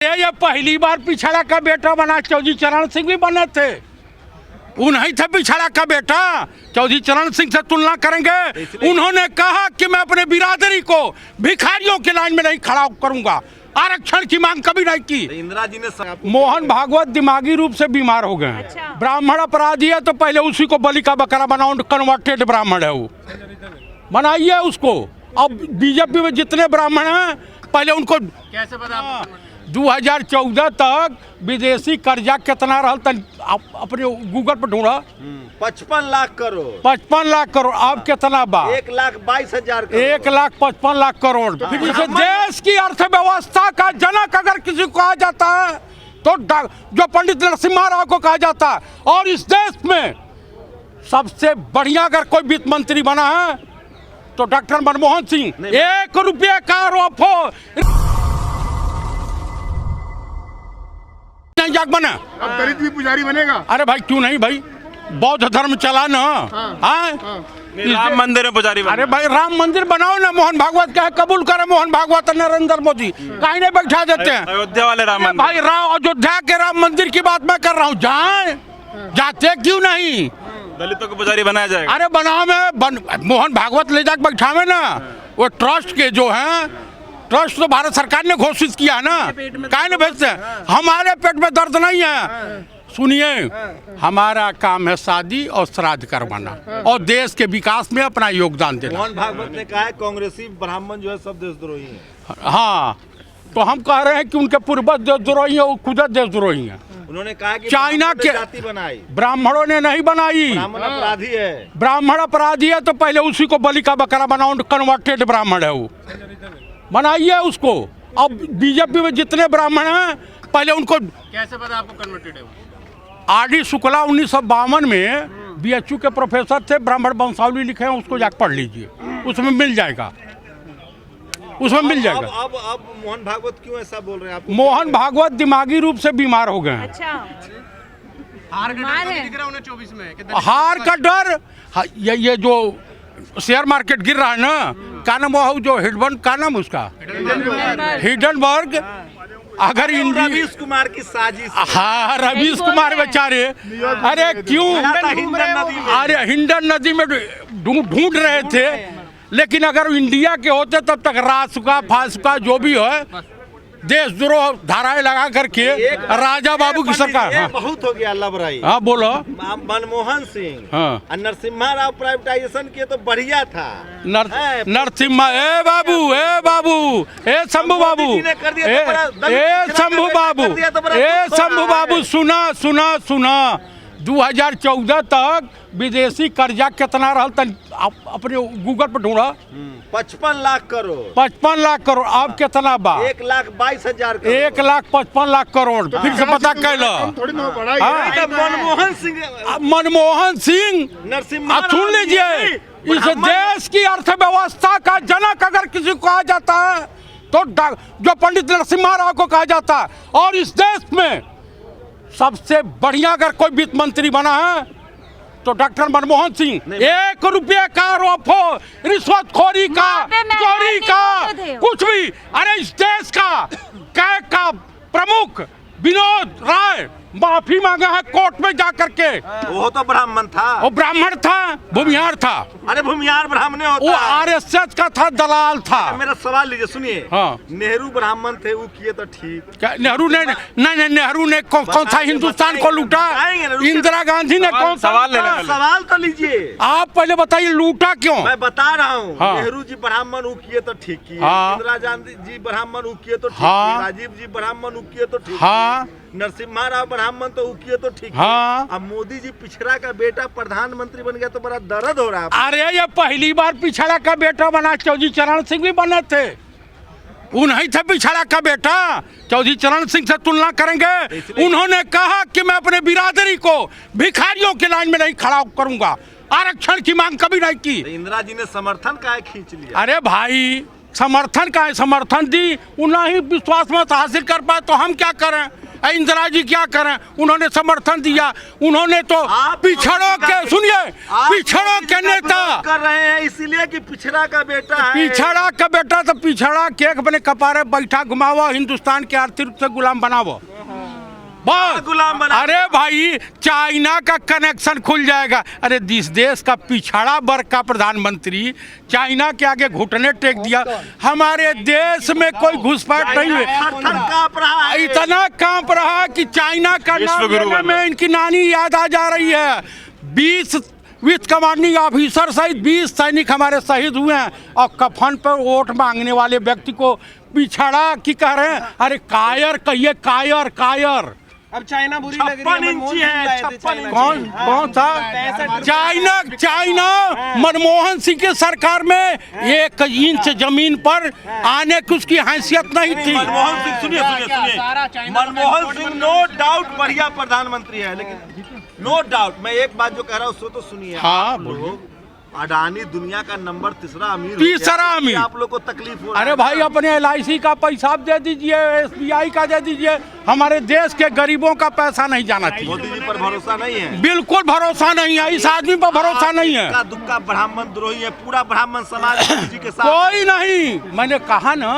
ये पहली बार पिछड़ा का बेटा बना। चौधरी चरण सिंह भी बने थे, उन्हीं थे पिछड़ा का बेटा। चौधरी चरण सिंह से तुलना करेंगे? उन्होंने कहा कि मैं अपने बिरादरी को भिखारियों के लाइन में नहीं खड़ा करूंगा, आरक्षण की मांग कभी नहीं की। इंदिरा जी ने मोहन भागवत दिमागी रूप से बीमार हो गए हैं। अच्छा। ब्राह्मण अपराधी है तो पहले उसी को बलि का बकरा बनाओ। कन्वर्टेड ब्राह्मण है वो, बनाइए उसको। अब बीजेपी में जितने ब्राह्मण हैं पहले उनको कैसे पता? 2014 तक विदेशी कर्जा कितना रहा अपने गूगल पर ढूंढा। 55 लाख करोड़। 55 लाख करोड़। अब कितना बा? 1,22,000 करोड़। 1,55 लाख करोड़। फिर इसे देश की अर्थव्यवस्था का जनक अगर किसी को कहा जाता है तो जो पंडित नरसिम्हा राव को कहा जाता है। और इस देश में सबसे बढ़िया अगर कोई वित्त मंत्री बना है तो डॉक्टर मनमोहन सिंह। 1 रुपये का आरोप हो नहीं जाग बना। अब दलित भी पुजारी बनेगा? अरे भाई क्यों नहीं भाई, बौद्ध धर्म चला ना। राम मंदिर में पुजारी अरे भाई राम मंदिर बनाओ ना। मोहन भागवत कहे कबूल करे मोहन भागवत नरेंद्र मोदी, कहीं नहीं बैठा देते हैं। अयोध्या वाले राम मंदिर। भाई अयोध्या के राम मंदिर की बात मैं कर रहा हूँ, जाते क्यों नहीं? दलितों को पुजारी बनाया जाएगा। अरे बनाओ में मोहन भागवत ले जाकर बैठावे ना। वो ट्रस्ट के जो हैं, ट्रस्ट तो भारत सरकार ने घोषित किया है ना, काहे नहीं भेजते? हमारे पेट में दर्द नहीं है। सुनिए, हमारा काम है शादी और श्राद्ध करवाना और देश के विकास में अपना योगदान देना। मोहन भागवत ने कहा है कांग्रेसी ब्राह्मण जो है सब देशद्रोही हैं। हाँ, तो हम कह रहे हैं कि उनके पूर्वज देशद्रोही हैं, वो खुद देशद्रोही हैं। उन्होंने कहा कि चाइना के जाति बनाई, ब्राह्मणों ने नहीं बनाई। ब्राह्मण अपराधी है। ब्राह्मण अपराधी है तो पहले उसी को बलि का बकरा बनाओ। कन्वर्टेड ब्राह्मण है वो, बनाइए उसको। अब बीजेपी में जितने ब्राह्मण हैं पहले उनको कैसे पता आपको कन्वर्टेड है? आर.डी. शुक्ला 1952 में बीएचयू के प्रोफेसर थे, ब्राह्मण वंशावली लिखे हैं, उसको जाकर पढ़ लीजिए, उसमें मिल जाएगा, उसमें मिल जाएगा। अब मोहन भागवत क्यों ऐसा बोल रहे हैं आप? मोहन भागवत दिमागी रूप से बीमार हो गए हैं। अच्छा, हार का बीमार डर है। दिख रहा है उन्हें 24 में। हार का डर, ये जो शेयर मार्केट गिर रहा है ना, क्या नाम वो जो हिडन, क्या नाम उसका, हिडनबर्ग। अगर रवीश कुमार की साजिश। हाँ, रवीश कुमार बेचारे, अरे क्यों, अरे हिंडन नदी में ढूंढ रहे थे। लेकिन अगर इंडिया के होते तब तक रासुका फासुका जो भी है देशद्रोह धाराएं लगा करके राजा बाबू की सरकार। हाँ। बहुत हो गया लबराई। हाँ बोलो। मनमोहन सिंह हाँ, नरसिम्हा राव प्राइवेटाइजेशन किए तो बढ़िया था। नरसिम्हा, ए बाबू, ए शंभू बाबू, ए शंभू बाबू, सुना 2014 तक विदेशी कर्जा कितना रहा अपने गूगल पर ढूंढा। 55 लाख करोड़। 55 लाख करोड़। अब कितना बा? 1,22,000 करोड़। 1,55 लाख करोड़। फिर से पता कैला। मनमोहन सिंह नरसिम्हा, सुन लीजिए, इस देश की अर्थव्यवस्था का जनक अगर किसी को कहा जाता है तो जो पंडित नरसिम्हा राव को कहा जाता है। और इस देश में सबसे बढ़िया अगर कोई वित्त मंत्री बना है तो डॉक्टर मनमोहन सिंह। 1 रुपये का आरोप हो, रिश्वतखोरी का, चोरी का, कुछ भी। अरे इस देश का प्रमुख विनोद राय माफी मांगा है कोर्ट में जाकर के। वो तो ब्राह्मण था। वो ब्राह्मण था, भूमिहार था। अरे भूमिहार ब्राह्मण होता वो है। आरएसएस का था, दलाल था। मेरा सवाल लीजिए, सुनिए। हाँ। नेहरू ब्राह्मण थे, वो किए तो ठीक। क्या नेहरू ने नहीं, नेहरू ने कौन सा हिंदुस्तान को लूटा? इंदिरा गांधी ने कौन सा? सवाल तो लीजिए। आप पहले बताइए लूटा क्यों? मैं बता रहा हूँ। हाँ। नेहरू जी ब्राह्मण वो किए तो ठीक किए। हाँ। इंदिरा गांधी जी ब्राह्मण वो किए तो ठीक हाँ। किए। राजीव जी ब्राह्मण वो किए तो ठीक हाँ। किए। नरसिम्हा राव ब्राह्मण तो वो किए तो ठीक किए। हाँ। अब मोदी जी पिछड़ा का बेटा प्रधानमंत्री बन गया तो बड़ा दर्द हो रहा है। अरे ये पहली बार पिछड़ा का बेटा बना। चौधरी चरण सिंह भी बने थे, उन्हीं थे पिछड़ा का बेटा। चौधरी चरण सिंह से तुलना करेंगे? उन्होंने कहा कि मैं अपने बिरादरी को भिखारियों के लाइन में नहीं खड़ा करूंगा, आरक्षण की मांग कभी नहीं की। इंदिरा जी ने समर्थन का खींच लिया। अरे भाई समर्थन का समर्थन दी, उन्हें विश्वास मत हासिल कर पाए तो हम क्या करें? इंदिरा जी क्या करें, उन्होंने समर्थन दिया, उन्होंने तो पिछड़ों के, सुनिए, पिछड़ों के नेता कर रहे हैं इसीलिए कि पिछड़ा का बेटा है। पिछड़ा का बेटा तो पिछड़ा के अपने कपारे बैठा घुमावो, हिंदुस्तान के आर्थिक रूप से गुलाम बनावो, बस गुलाम बना। अरे भाई चाइना का कनेक्शन खुल जाएगा। अरे जिस देश का पिछड़ा वर्ग का प्रधानमंत्री चाइना के आगे घुटने टेक दिया, हमारे देश में कोई घुसपैठ नहीं हुई, कांप रहा है, इतना कांप रहा कि चाइना का नाम लेने में इनकी नानी याद आ जा रही है। 20 विश्व कमांडिंग ऑफिसर सहित 20 सैनिक हमारे शहीद हुए हैं, और कफन पर वोट मांगने वाले व्यक्ति को पिछड़ा की कह रहे हैं। अरे कायर कहिए, कायर कायर। अब चाइना बुरी लग रही है। कौन सा चाइना मनमोहन सिंह के सरकार में 1 इंच जमीन पर आने की उसकी हैसियत नहीं थी। मनमोहन सिंह, सुनिए, मनमोहन सिंह नो डाउट बढ़िया प्रधानमंत्री है, लेकिन नो डाउट मैं एक बात जो कह रहा हूँ उसको तो सुनिए। हाँ, लोग अडानी दुनिया का नंबर तीसरा अमीर आप लोग को तकलीफ हो रहा है। अरे भाई अपने LIC का पैसा दे दीजिए, SBI का दे दीजिए, हमारे देश के गरीबों का पैसा नहीं जाना चाहिए। मोदी जी पर भरोसा नहीं है, बिल्कुल भरोसा नहीं है, इस आदमी पर भरोसा नहीं है। दुक्का ब्राह्मण द्रोही है, पूरा ब्राह्मण समाज मोदी जी के साथ कोई नहीं। मैंने कहा ना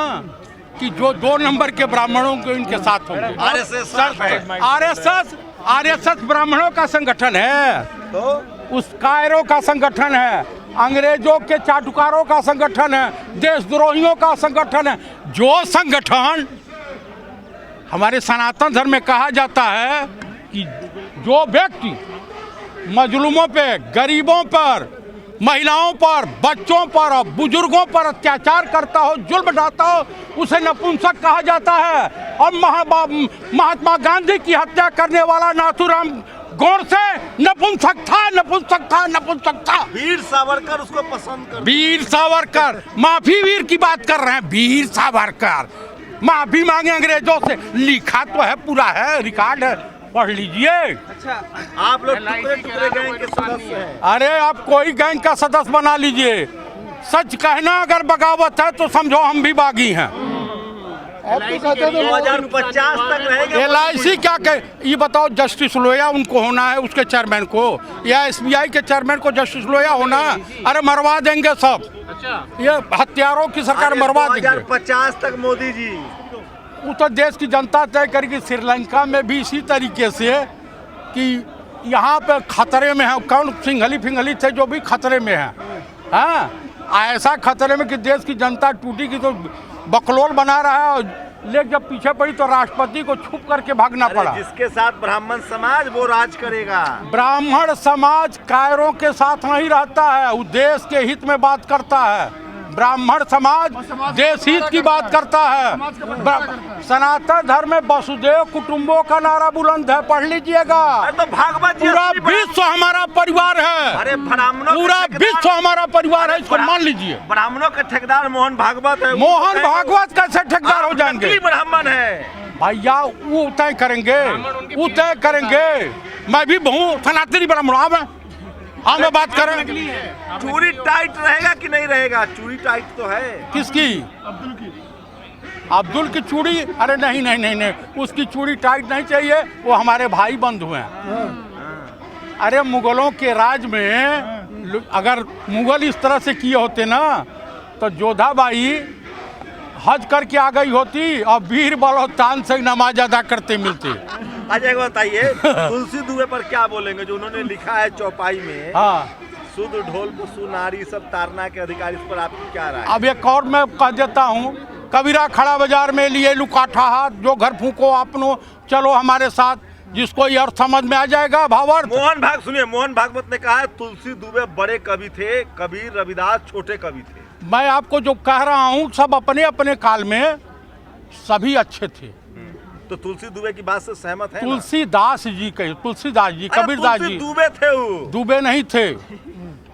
कि जो 2 नंबर के ब्राह्मणों के इनके साथ होंगे। RSS ब्राह्मणों का संगठन है, तो उस कायरों का संगठन है, अंग्रेजों के चाटुकारों का संगठन है, देशद्रोहियों का संगठन है। जो संगठन हमारे सनातन धर्म में कहा जाता है कि जो व्यक्ति मजलूमों पे, गरीबों पर, महिलाओं पर, बच्चों पर और बुजुर्गों पर अत्याचार करता हो, जुल्म ढाता हो, उसे नपुंसक कहा जाता है। और महात्मा गांधी की हत्या करने वाला नाथूराम गोडसे नपुंसक था। वीर सावरकर उसको पसंद कर, वीर सावरकर, माफी वीर की बात कर रहे हैं, वीर सावरकर माफी मांगे अंग्रेजों से, लिखा तो है, पूरा है, रिकॉर्ड है, पढ़ लीजिए। अच्छा, आप लोग टुकड़े गैंग के सदस्य हैं। अरे आप कोई गैंग का सदस्य बना लीजिए, सच कहना अगर बगावत है तो समझो हम भी बागी हैं। 2050 तक रहेगा। LIC क्या कहे, ये बताओ, जस्टिस लोया उनको होना है, उसके चेयरमैन को, या SBI के चेयरमैन को जस्टिस लोया होना है? अरे मरवा देंगे सब। अच्छा, ये हत्यारों की सरकार मरवा देंगे। 2050 तक मोदी जी, उत्तर देश की जनता तय करेगी। श्रीलंका में भी इसी तरीके से कि यहाँ पे खतरे में है, कौन सिंघली थे जो भी खतरे में है, हाँ, ऐसा खतरे में कि देश की जनता टूटी की तो बकलोल बना रहा है, और लेकिन जब पीछे पड़ी तो राष्ट्रपति को छुप करके भागना पड़ा। जिसके साथ ब्राह्मण समाज वो राज करेगा। ब्राह्मण समाज कायरों के साथ नहीं रहता है, वो देश के हित में बात करता है। ब्राह्मण समाज देश हित की बात करता है। सनातन धर्म में वसुदेव कुटुंबों का नारा बुलंद है, पढ़ लीजिएगा। तो भागवत पूरा विश्व हमारा परिवार है। अरे ब्राह्मणों, पूरा विश्व हमारा परिवार है, इसको मान लीजिए। ब्राह्मणों के ठेकेदार मोहन भागवत है। मोहन भागवत कैसे ठेकेदार हो जाएंगे? ब्राह्मण है भैया, वो तय करेंगे, वो तय करेंगे। मैं भी हूँ सनातनी ब्राह्मण, हाँ मैं बात करें। चूड़ी टाइट रहेगा कि नहीं रहेगा? चूड़ी टाइट तो है। किसकी? अब्दुल की चूड़ी? अरे नहीं नहीं नहीं नहीं, उसकी चूड़ी टाइट नहीं चाहिए, वो हमारे भाई बंधु हैं। अरे मुगलों के राज में अगर मुगल इस तरह से किए होते ना, तो जोधाबाई हज करके आ गई होती और वीर बलोतान से नमाज अदा करते मिलते। अच्छा बताइए, तुलसी दुबे पर क्या बोलेंगे जो उन्होंने लिखा है चौपाई में? हाँ, शुद्ध ढोल सुनारी सब तारना के अधिकार, इस पर आपकी क्या राय? अब एक और मैं कह देता हूँ, कबीरा खड़ा बाजार में लिए लुकाठा हाथ, जो घर फूको अपनो, चलो हमारे साथ, जिसको ये अर्थ समझ में आ जाएगा भावार्थ। सुनिए, मोहन भागवत ने कहा है तुलसी दुबे बड़े कवि थे, कबीर रविदास छोटे कवि थे। मैं आपको जो कह रहा हूँ, सब अपने अपने काल में सभी अच्छे थे। तो तुलसी दुबे की बात से सहमत है? तुलसीदास जी के, तुलसीदास जी, कबीरदास जी दुबे थे, वो दुबे नहीं थे,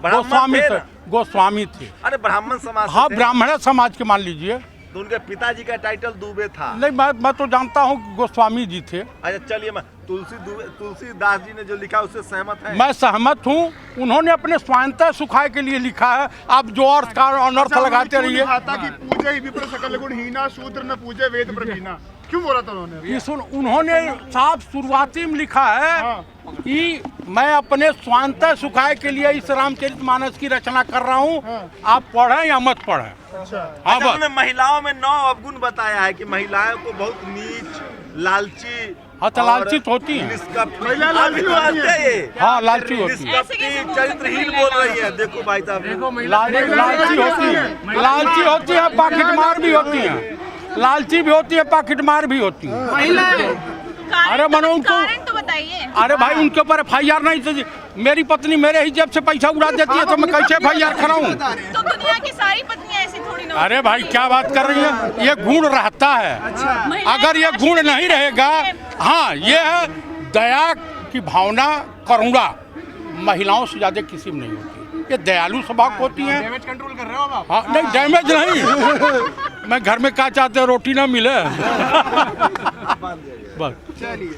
गोस्वामी थे, गोस्वामी थे। अरे ब्राह्मण समाज, हाँ ब्राह्मण समाज के मान लीजिए। तो उनके पिताजी का टाइटल दुबे था? नहीं, मैं तो जानता हूँ गोस्वामी जी थे। अच्छा चलिए, मैं तुलसीदास जी ने जो लिखा उससे सहमत है? मैं सहमत हूँ, उन्होंने अपने स्वायत्ता सुखाए के लिए लिखा है। आप जो अर्थ का अनर्थ लगाते रहिए। पूजे ही विप्र सकल गुण हीना, शूद्र न पूजे वेद प्रवीणा। क्यों बोला था उन्होंने? कि सुन उन्होंने साफ शुरुआती में लिखा है कि मैं अपने स्वांत सुखाय के लिए इस रामचरितमानस की रचना कर रहा हूँ, आप पढ़ें या मत पढ़ें। हाँ अच्छा, बस। उन्होंने महिलाओं में 9 अवगुण बताया है कि महिलाओं को बहुत नीच, लालची, हाँ तो लालचित होती हैं। महिला लालची होती है। हाँ लालची होती है, चरित्रहीन बोल रही है। देखो भाई साहब, लालची होती है, लालची होती है, पाकिटमार भी होती है, लालची भी होती है, पाकिटमार भी होती है। अरे मनो उनको, कारण तो बताइए। अरे भाई उनके ऊपर FIR नहीं तो मेरी पत्नी मेरे ही जेब से पैसा उड़ा देती है तो मैं कैसे FIR कराऊं? तो दुनिया की सारी पत्नियां ऐसी थोड़ी ना। अरे भाई क्या बात कर रही है, ये गुण रहता है। अगर ये गुण नहीं रहेगा, हाँ ये है दया की भावना, करुणा महिलाओं से ज्यादा किसी में नहीं होती। ये दयालु स्वभाव होती हैं। डैमेज कंट्रोल कर रहे हो आप? हाँ नहीं डैमेज नहीं मैं घर में क्या चाहते हैं, रोटी ना मिले बस। चलिए।